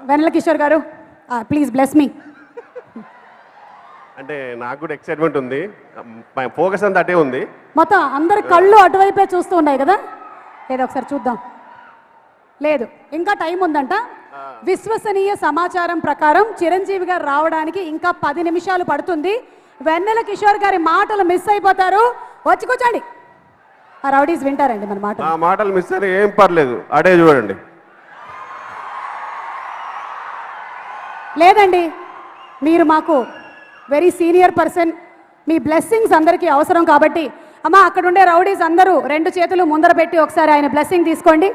వెన్నెల కిషోర్ గారు please bless me. అంటే నాకు కూడా ఎక్సైట్మెంట్ ఉంది, ఫోకస్ అంతా అటే ఉంది. మొత్తం అందరి కళ్ళు అటువైపే చూస్తూ ఉన్నాయి కదా, ఏదో ఒకసారి చూద్దాం. లేదు ఇంకా టైం ఉందంట. విశ్వసనీయ సమాచారం ప్రకారం చిరంజీవి గారు రావడానికి ఇంకా 10 నిమిషాలు పడుతుంది. వెన్నెల కిషోర్ గారి మాటలు మిస్ అయిపోతారు. వచ్చి కూర్చోండి, ఆ రౌడీస్ వింటారండి మన మాటలు. ఆ మాటలు మిస్ అయినా ఏం పర్లేదు, అడే చూడండి. లేదండి, మీరు మాకు వెరీ సీనియర్ పర్సన్, మీ బ్లెస్సింగ్స్ అందరికీ అవసరం కాబట్టి అమ్మా అక్కడ ఉండే రౌడీస్ అందరూ 2 చేతులు ముందర పెట్టి ఒకసారి ఆయన బ్లెస్సింగ్ తీసుకోండి.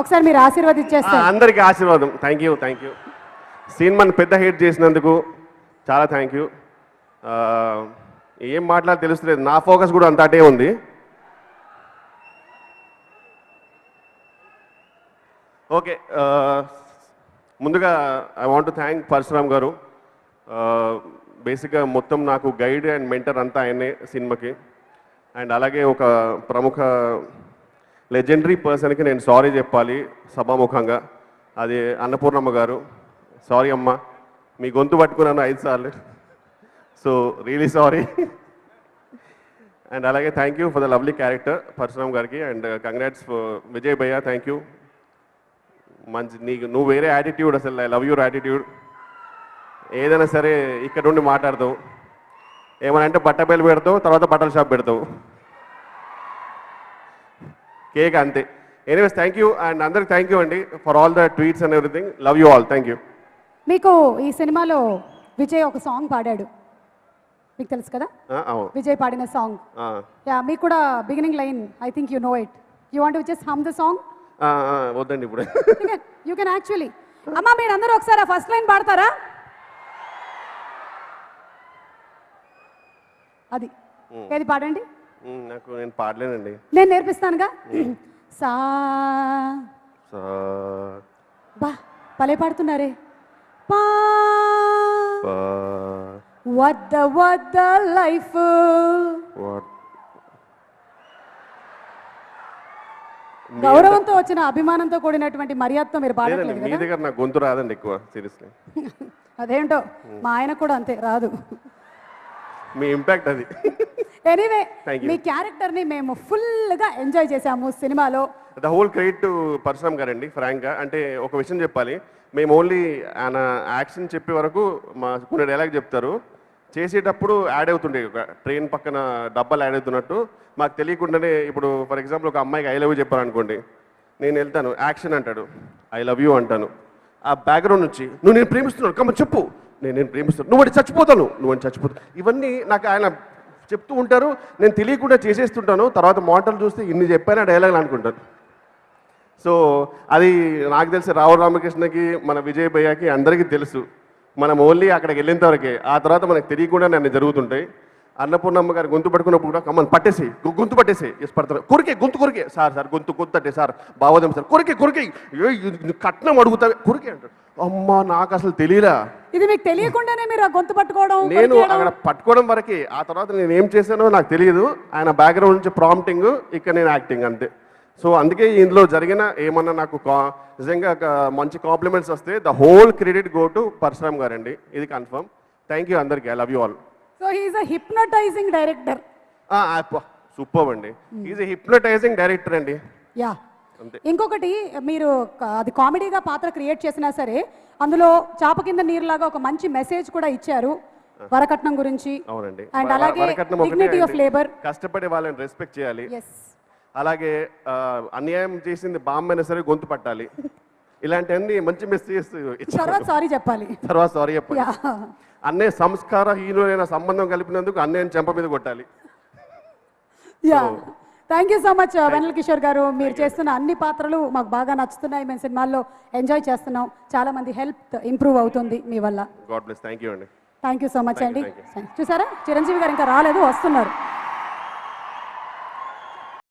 ఒకసారి మీరు ఆశీర్వదించేస్తారు. అందరికీ ఆశీర్వాదం. Thank you. సినిమాని పెద్ద హిట్ చేసినందుకు చాలా థ్యాంక్ యూ. ఏం మాట్లాడి తెలుస్తలేదు, నా ఫోకస్ కూడా అంత అటే ఉంది. ఓకే, ముందుగా I want to thank Parashuram గారు. బేసిక్గా మొత్తం నాకు గైడ్ అండ్ మెంటర్ అంతా ఆయనే సినిమాకి. అండ్ అలాగే ఒక ప్రముఖ లెజెండరీ పర్సన్కి నేను సారీ చెప్పాలి సభాముఖంగా, అది అన్నపూర్ణమ్మ గారు. సారీ అమ్మ, మీ గొంతు పట్టుకున్నాను 5 సార్లు, సో రియలీ సారీ. అండ్ అలాగే thank you for the lovely character Parashuram గారికి. అండ్ కంగ్రాట్స్ విజయ్ భయ్య, థ్యాంక్ యూ. మంచి నువ్వు వేరే యాటిట్యూడ్, అసలు ఐ లవ్ యువర్ యాటిట్యూడ్. ఏదైనా సరే ఇక్కడ నుండి మాట్లాడతావు, ఏమైనా అంటే బట్టబయలు పెడతావు, తర్వాత బట్టల షాప్ పెడతావు, కేక్ అంతే. ఎనీవేస్ థ్యాంక్ యూ, అండ్ అందరికి థ్యాంక్ యూ అండి for all the tweets and everything. Love you all, thank you. మీకు ఈ సినిమాలో విజయ్ ఒక సాంగ్ పాడాడు, మీకు తెలుసు కదా? విజయ్ పాడిన సాంగ్. యా, మీకు కూడా beginning line I think you know it. You want to just hum the song? వద్దండి ఇప్పుడు. You can actually. అమ్మా మీరు అందరూ ఒకసారి ఆ ఫస్ట్ లైన్ పాడతారా? అది ఏది పాడండి. నేను పాడలేనండి. నేను నేర్పిస్తానుగా. సా బా భలే పాడుతున్నారే. పా వద్ద లైఫ్. గౌరవంతో వచ్చిన అభిమానంతో కూడినటువంటి మర్యాదతో మీరు పాడట్లేదు మీ దగ్గర నాకు గొంతు రాదండి ఎక్కువ, సీరియస్లీ. అదేంటో మా ఆయన కూడా అంతే, రాదు. మీ ఇంపాక్ట్ అది. ఎనీవే, మీ క్యారెక్టర్ ని మేము ఫుల్ గా ఎంజాయ్ చేసాము సినిమాలో. The whole credit to Parashuram గారండి. ఫ్రాంక్ గా అంటే ఒక విషయం చెప్పాలి, మేము ఓన్లీ ఆయన యాక్షన్ చెప్పే వరకు మా కొన్ని డైలాగ్ చెప్తారు, చేసేటప్పుడు యాడ్ అవుతుండే. ఒక ట్రైన్ పక్కన డబ్బాలు యాడ్ అవుతున్నట్టు మాకు తెలియకుండానే. ఇప్పుడు ఫర్ ఎగ్జాంపుల్ ఒక అమ్మాయికి ఐ లవ్ యూ చెప్పారనుకోండి, నేను వెళ్తాను యాక్షన్ అంటాడు, ఐ లవ్ యూ అంటాను. ఆ బ్యాక్గ్రౌండ్ నుంచి నువ్వు నేను ప్రేమిస్తున్నాను కమ్మ చెప్పు, నేను ప్రేమిస్తాను, నువ్వు అంటే చచ్చిపోతాను, నువ్వు అంటే చచ్చిపోతాను. ఇవన్నీ నాకు ఆయన చెప్తూ ఉంటారు, నేను తెలియకుండా చేసేస్తుంటాను. తర్వాత మాటలు చూస్తే ఇన్ని చెప్పాను డైలాగులు అనుకుంటాను. సో అది నాకు తెలిసి రావు రామకృష్ణకి, మన విజయ్ భయ్యకి అందరికీ తెలుసు. మనం ఓన్లీ అక్కడికి వెళ్ళేంత వరకే, ఆ తర్వాత మనకు తెలియకుండా నన్ను జరుగుతుంటాయి. అన్నపూర్ణమ్మ గారు గొంతు పట్టుకున్నప్పుడు కూడా కమ్మని పట్టేసి గొంతు పట్టేసి పడతారు, కొరికే గొంతు కొరికే సార్ గొంతు అంటే సార్ బావోదేం సార్ కొరికే కట్నం అడుగుతా కొరికే అంటాడు. అమ్మా నాకు అసలు తెలియలా. ఇది మీకు తెలియకుండానే మీరు గొంతు పట్టుకోవడం? నేను అక్కడ పట్టుకోవడం వరకే, ఆ తర్వాత నేను ఏం చేశానో నాకు తెలియదు. ఆయన బ్యాక్గ్రౌండ్ నుంచి ప్రాంప్టింగ్, ఇక్కడ నేను యాక్టింగ్ అంతే. సో అందుకే ఇందులో జరిగిన ఏమన్నా నాకు నిజంగా మంచి కాంప్లిమెంట్స్ వస్తే the whole credit go to Parashuram గారండి, ఇది కన్ఫర్మ్. థ్యాంక్ యూ అందరికీ, I love you all. So he is a hypnotising director. Super అండి, ఈజ్ ఎ హిప్నటైజింగ్ డైరెక్టర్ అండి. యా, ఇంకొకటి మీరు అది కామెడీగా పాత్ర క్రియేట్ చేసినా సరే అందులో చాప కింద నీరులాగా ఒక మంచి మెసేజ్ కూడా ఇచ్చారు వరకట్నం గురించి. అవునండి, అండ్ అలాగే డిగ్నిటీ ఆఫ్ లేబర్, కష్టపడే వాళ్ళని రెస్పెక్ట్ చేయాలి. అలాగే అన్యాయం చేసింది బామ్మైనా సరే గొంతు పట్టాలి. ఇలాంటివన్నీ మంచి మెసేజ్. తర్వాత సారీ చెప్పాలి. అన్నే సంస్కారహీనులైన సంబంధం కలిపినందుకు అన్నయ్య చెంప మీద కొట్టాలి. Yeah, thank you so much Vennela Kishore garu. మీరు చేస్తున్న అన్ని పాత్రలు మాకు బాగా నచ్చుతున్నాయి, మేము సినిమాల్లో ఎంజాయ్ చేస్తున్నాం. చాలా మంది హెల్త్ ఇంప్రూవ్ అవుతుంది మీ వల్ల. God bless. థ్యాంక్ యూ అండి. థ్యాంక్ యూ సో మచ్ అండి. చూసారా చిరంజీవి గారు ఇంకా రాలేదు, వస్తున్నారు.